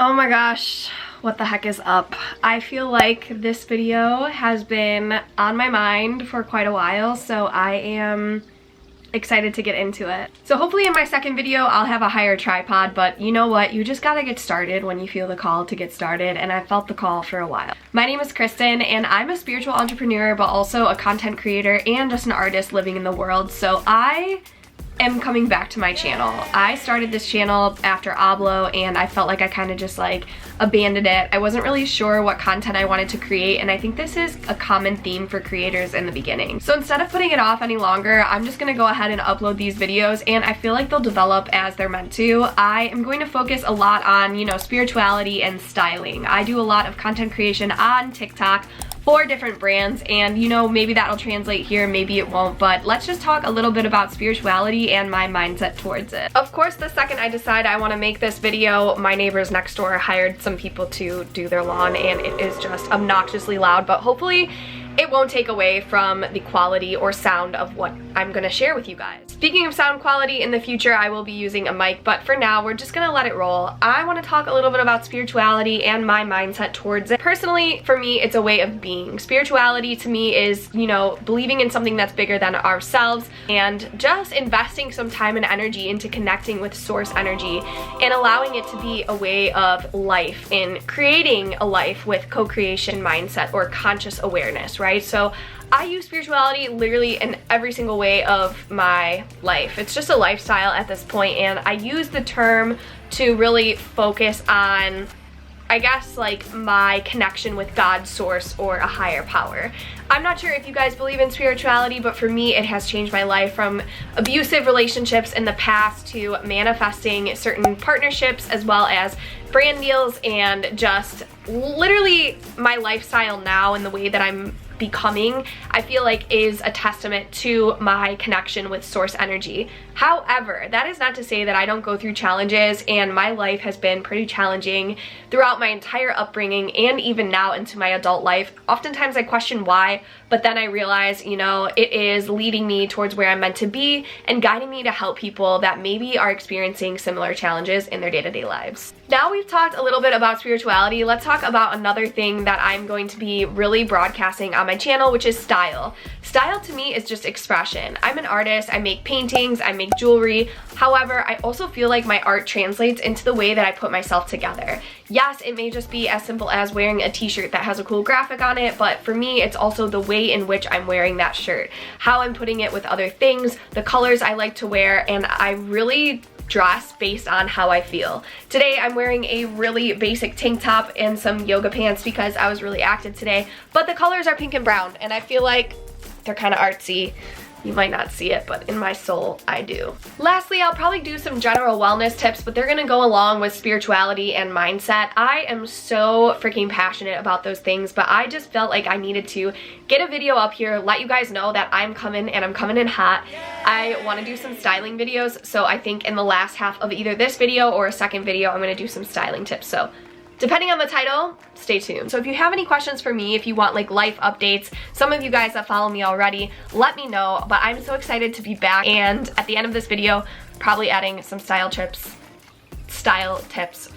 Oh my gosh, what the heck is up? I feel like this video has been on my mind for quite a while, so I am excited to get into it. So hopefully in my second video I'll have a higher tripod, but you know what? You just gotta get started when you feel the call to get started, and I felt the call for a while. My name is Kristin, and I'm a spiritual entrepreneur, but also a content creator and just an artist living in the world. So I am coming back to my channel. I started this channel after Oblo, and I felt like I kind of just like abandoned it. I wasn't really sure what content I wanted to create, and I think this is a common theme for creators in the beginning. So instead of putting it off any longer, I'm just gonna go ahead and upload these videos, and I feel like they'll develop as they're meant to. I am going to focus a lot on, you know, spirituality and styling. I do a lot of content creation on TikTok for different brands, and you know, maybe that'll translate here, maybe it won't, but let's just talk a little bit about spirituality and my mindset towards it. Of course, the second I decide I want to make this video, my neighbors next door hired some people to do their lawn, and it is just obnoxiously loud, but hopefully it won't take away from the quality or sound of what I'm gonna share with you guys. Speaking of sound quality, in the future I will be using a mic, but for now we're just gonna let it roll. I wanna talk a little bit about spirituality and my mindset towards it. Personally, for me, it's a way of being. Spirituality to me is, you know, believing in something that's bigger than ourselves and just investing some time and energy into connecting with source energy and allowing it to be a way of life in creating a life with co-creation mindset or conscious awareness, right? So I use spirituality literally in every single way of my life. It's just a lifestyle at this point, and I use the term to really focus on, I guess, like my connection with God's source or a higher power. I'm not sure if you guys believe in spirituality, but for me it has changed my life from abusive relationships in the past to manifesting certain partnerships as well as brand deals, and just literally my lifestyle now and the way that I'm becoming, I feel like is a testament to my connection with source energy. However, that is not to say that I don't go through challenges, and my life has been pretty challenging throughout my entire upbringing and even now into my adult life. Oftentimes I question why, but then I realize, you know, it is leading me towards where I'm meant to be and guiding me to help people that maybe are experiencing similar challenges in their day-to-day lives. Now we've talked a little bit about spirituality, let's talk about another thing that I'm going to be really broadcasting on my channel, which is style. Style to me is just expression. I'm an artist, I make paintings, I make jewelry. However, I also feel like my art translates into the way that I put myself together. Yes, it may just be as simple as wearing a t-shirt that has a cool graphic on it, but for me, it's also the way in which I'm wearing that shirt, how I'm putting it with other things, the colors I like to wear, and I really dress based on how I feel. Today I'm wearing a really basic tank top and some yoga pants because I was really active today, but the colors are pink and brown, and I feel like they're kind of artsy. You might not see it, but in my soul, I do. Lastly, I'll probably do some general wellness tips, but they're gonna go along with spirituality and mindset. I am so freaking passionate about those things, but I just felt like I needed to get a video up here, let you guys know that I'm coming, and I'm coming in hot. I wanna do some styling videos, so I think in the last half of either this video or a second video, I'm gonna do some styling tips. So depending on the title, stay tuned. So if you have any questions for me, if you want like life updates, some of you guys that follow me already, let me know. But I'm so excited to be back, and at the end of this video, probably adding some style tips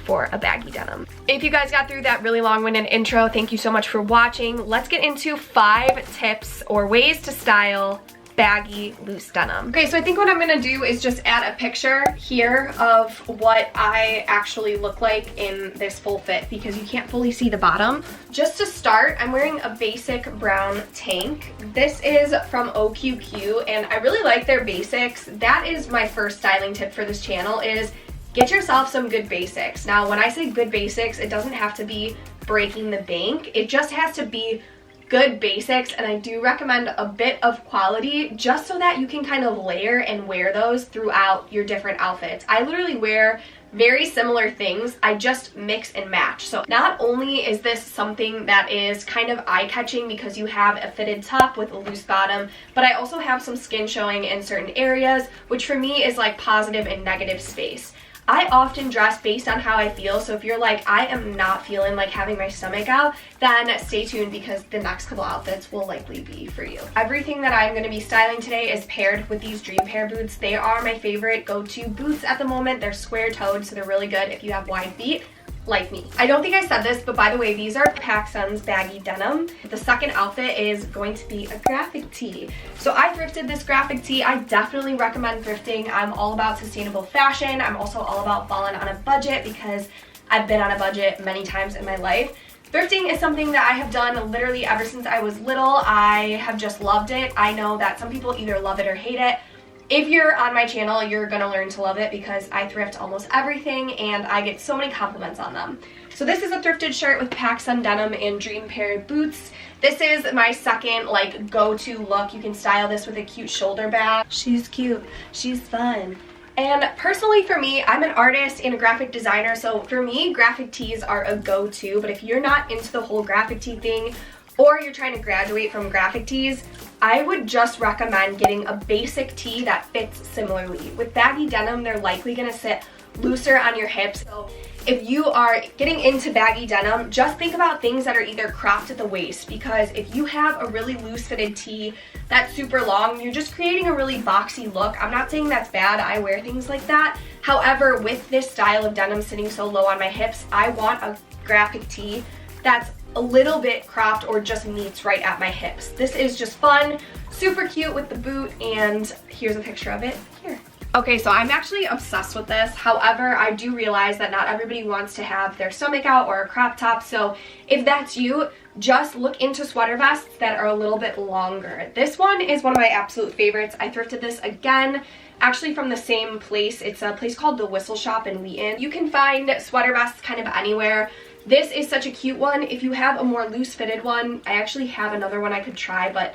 for a baggy denim. If you guys got through that really long-winded intro, thank you so much for watching. Let's get into 5 tips or ways to style baggy loose denim. Okay, so I think what I'm gonna do is just add a picture here of what I actually look like in this full fit because you can't fully see the bottom. Just to start, I'm wearing a basic brown tank. This is from OQQ, and I really like their basics. That is my first styling tip for this channel, is get yourself some good basics. Now, when I say good basics, it doesn't have to be breaking the bank. It just has to be good basics, and I do recommend a bit of quality just so that you can kind of layer and wear those throughout your different outfits. I literally wear very similar things, I just mix and match. So not only is this something that is kind of eye-catching because you have a fitted top with a loose bottom, but I also have some skin showing in certain areas, which for me is like positive and negative space. I often dress based on how I feel, so if you're like, I am not feeling like having my stomach out, then stay tuned because the next couple outfits will likely be for you. Everything that I'm going to be styling today is paired with these Dream Pair boots. They are my favorite go-to boots at the moment. They're square-toed, so they're really good if you have wide feet. like me. I don't think I said this, but by the way, these are PacSun's baggy denim. The second outfit is going to be a graphic tee. So I thrifted this graphic tee. I definitely recommend thrifting. I'm all about sustainable fashion. I'm also all about falling on a budget because I've been on a budget many times in my life. Thrifting is something that I have done literally ever since I was little. I have just loved it. I know that some people either love it or hate it. If you're on my channel, you're gonna learn to love it because I thrift almost everything and I get so many compliments on them. So this is a thrifted shirt with PacSun denim and dream paired boots. This is my second like go-to look. You can style this with a cute shoulder bag. She's cute, she's fun. And personally for me, I'm an artist and a graphic designer, so for me, graphic tees are a go-to, but if you're not into the whole graphic tee thing, or you're trying to graduate from graphic tees, I would just recommend getting a basic tee that fits similarly. With baggy denim, they're likely gonna sit looser on your hips. So if you are getting into baggy denim, just think about things that are either cropped at the waist, because if you have a really loose fitted tee that's super long, you're just creating a really boxy look. I'm not saying that's bad, I wear things like that. However, with this style of denim sitting so low on my hips, I want a graphic tee that's a little bit cropped or just meets right at my hips. This is just fun, super cute with the boot, and here's a picture of it here. Okay, so I'm actually obsessed with this. However, I do realize that not everybody wants to have their stomach out or a crop top, so if that's you, just look into sweater vests that are a little bit longer. This one is one of my absolute favorites. I thrifted this again, actually from the same place. It's a place called the Whistle Shop in Wheaton. You can find sweater vests kind of anywhere. This is such a cute one. If you have a more loose fitted one, I actually have another one I could try, but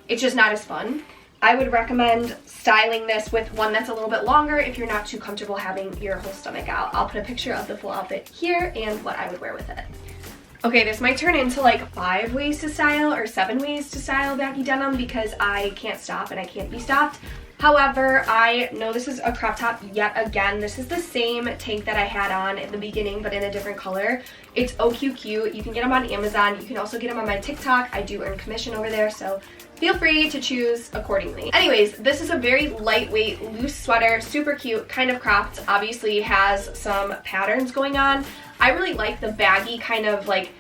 it's just not as fun. I would recommend styling this with one that's a little bit longer if you're not too comfortable having your whole stomach out. I'll put a picture of the full outfit here and what I would wear with it. Okay, this might turn into like 5 ways to style or 7 ways to style baggy denim because I can't stop and I can't be stopped. However, I know this is a crop top yet again. This is the same tank that I had on in the beginning, but in a different color. It's oh cute. You can get them on Amazon. You can also get them on my TikTok. I do earn commission over there, so feel free to choose accordingly. Anyways, this is a very lightweight, loose sweater, super cute, kind of cropped. Obviously has some patterns going on. I really like the baggy kind of like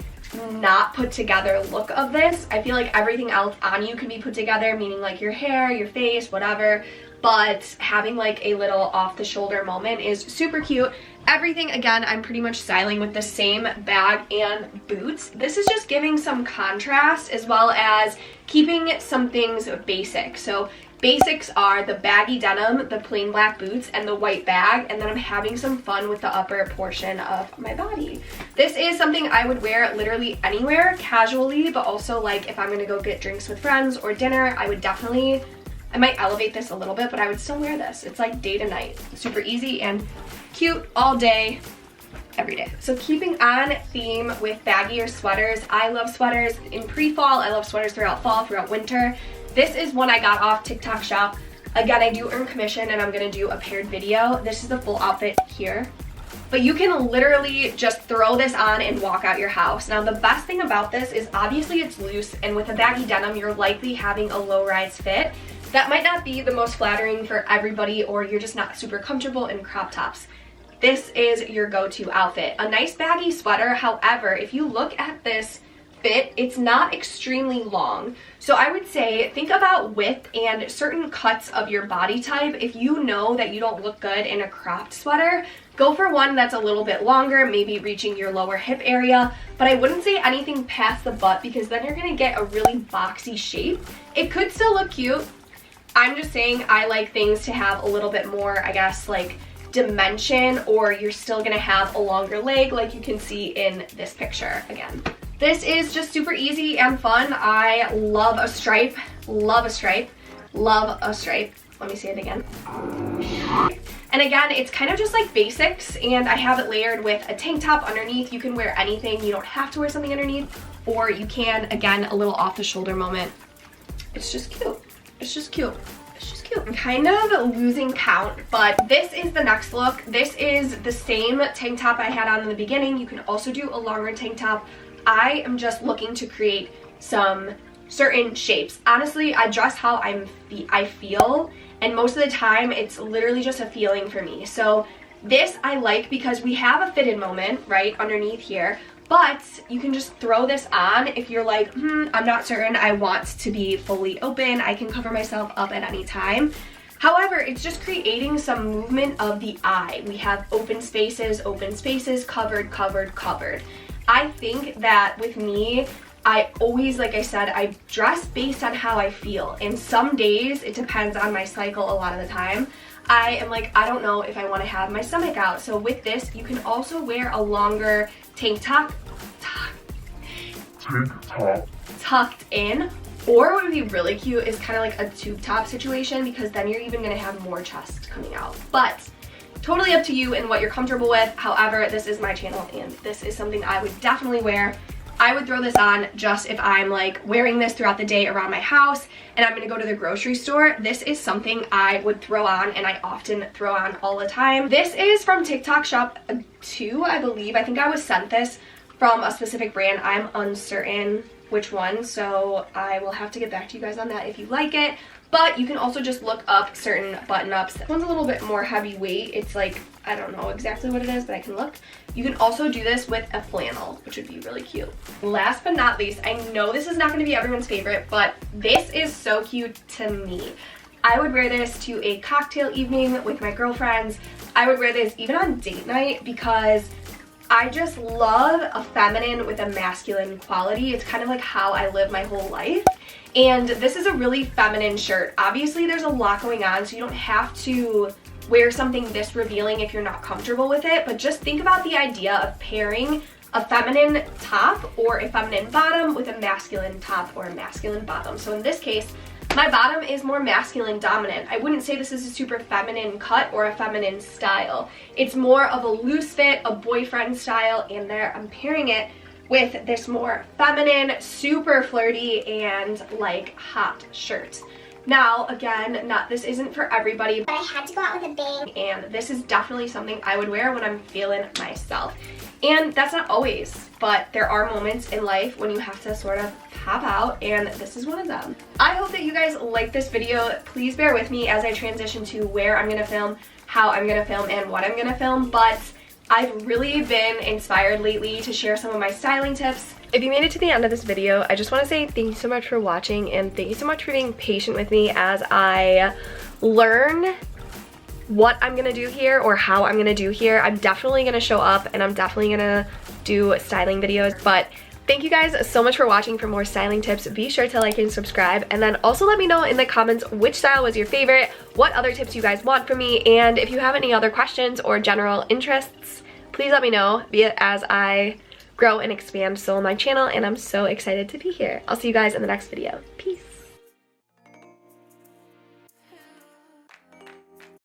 not put together look of this. I feel like everything else on you can be put together, meaning like your hair, your face, whatever, but having like a little off the shoulder moment is super cute. Everything, again, I'm pretty much styling with the same bag and boots. This is just giving some contrast as well as keeping some things basic. So basics are the baggy denim, the plain black boots, and the white bag, and then I'm having some fun with the upper portion of my body. This is something I would wear literally anywhere, casually, but also like if I'm gonna go get drinks with friends or dinner, I might elevate this a little bit, but I would still wear this. It's like day to night. Super easy and cute all day, every day. So keeping on theme with baggier sweaters, I love sweaters in pre-fall. I love sweaters throughout fall, throughout winter. This is one I got off TikTok Shop. Again, I do earn commission and I'm gonna do a paired video. This is the full outfit here. But you can literally just throw this on and walk out your house. Now the best thing about this is obviously it's loose, and with a baggy denim, you're likely having a low-rise fit. That might not be the most flattering for everybody, or you're just not super comfortable in crop tops. This is your go-to outfit. A nice baggy sweater, however, if you look at this fit, it's not extremely long. So I would say think about width and certain cuts of your body type. If you know that you don't look good in a cropped sweater, go for one that's a little bit longer, maybe reaching your lower hip area, but I wouldn't say anything past the butt because then you're gonna get a really boxy shape. It could still look cute. I'm just saying I like things to have a little bit more, I guess, like dimension, or you're still gonna have a longer leg like you can see in this picture again. This is just super easy and fun. I love a stripe, love a stripe, love a stripe. Let me say it again. And again, it's kind of just like basics, and I have it layered with a tank top underneath. You can wear anything. You don't have to wear something underneath, or you can, again, a little off the shoulder moment. It's just cute. It's just cute. It's just cute. I'm kind of losing count, but this is the next look. This is the same tank top I had on in the beginning. You can also do a longer tank top. I am just looking to create some certain shapes. Honestly, I dress how I feel, and most of the time it's literally just a feeling for me. So This I like because we have a fitted moment right underneath here, but you can just throw this on if you're like, I'm not certain I want to be fully open. I can cover myself up at any time. However, it's just creating some movement of the eye. We have open spaces, covered, covered, covered. I think that with me, I always, like I said, I dress based on how I feel. And some days, it depends on my cycle a lot of the time. I am like, I don't know if I want to have my stomach out. So with this, you can also wear a longer tank top tucked in. Or what would be really cute is kind of like a tube top situation, because then you're even going to have more chest coming out. But totally up to you and what you're comfortable with. However, this is my channel and this is something I would definitely wear. I would throw this on just if I'm like wearing this throughout the day around my house and I'm gonna go to the grocery store. This is something I would throw on, and I often throw on all the time. This is from TikTok Shop 2, I believe. I think I was sent this from a specific brand. I'm uncertain which one, so I will have to get back to you guys on that if you like it. But you can also just look up certain button-ups. This one's a little bit more heavyweight. It's like, I don't know exactly what it is, but I can look. You can also do this with a flannel, which would be really cute. Last but not least, I know this is not gonna be everyone's favorite, but this is so cute to me. I would wear this to a cocktail evening with my girlfriends. I would wear this even on date night because I just love a feminine with a masculine quality. It's kind of like how I live my whole life. And this is a really feminine shirt. Obviously, there's a lot going on, so you don't have to wear something this revealing if you're not comfortable with it, but just think about the idea of pairing a feminine top or a feminine bottom with a masculine top or a masculine bottom. So in this case, my bottom is more masculine dominant. I wouldn't say this is a super feminine cut or a feminine style. It's more of a loose fit, a boyfriend style, and there I'm pairing it with this more feminine, super flirty, and like hot shirt. Now, again, this isn't for everybody, but I had to go out with a bang, and this is definitely something I would wear when I'm feeling myself. And that's not always, but there are moments in life when you have to sort of pop out, and this is one of them. I hope that you guys like this video. Please bear with me as I transition to where I'm gonna film, how I'm gonna film, and what I'm gonna film, but I've really been inspired lately to share some of my styling tips. If you made it to the end of this video, I just want to say thank you so much for watching, and thank you so much for being patient with me as I learn what I'm gonna do here or how I'm gonna do here. I'm definitely gonna show up and I'm definitely gonna do styling videos, but thank you guys so much for watching. For more styling tips, be sure to like and subscribe, and then also let me know in the comments which style was your favorite, what other tips you guys want from me, and if you have any other questions or general interests, please let me know as I grow and expand so on my channel, and I'm so excited to be here. I'll see you guys in the next video. Peace.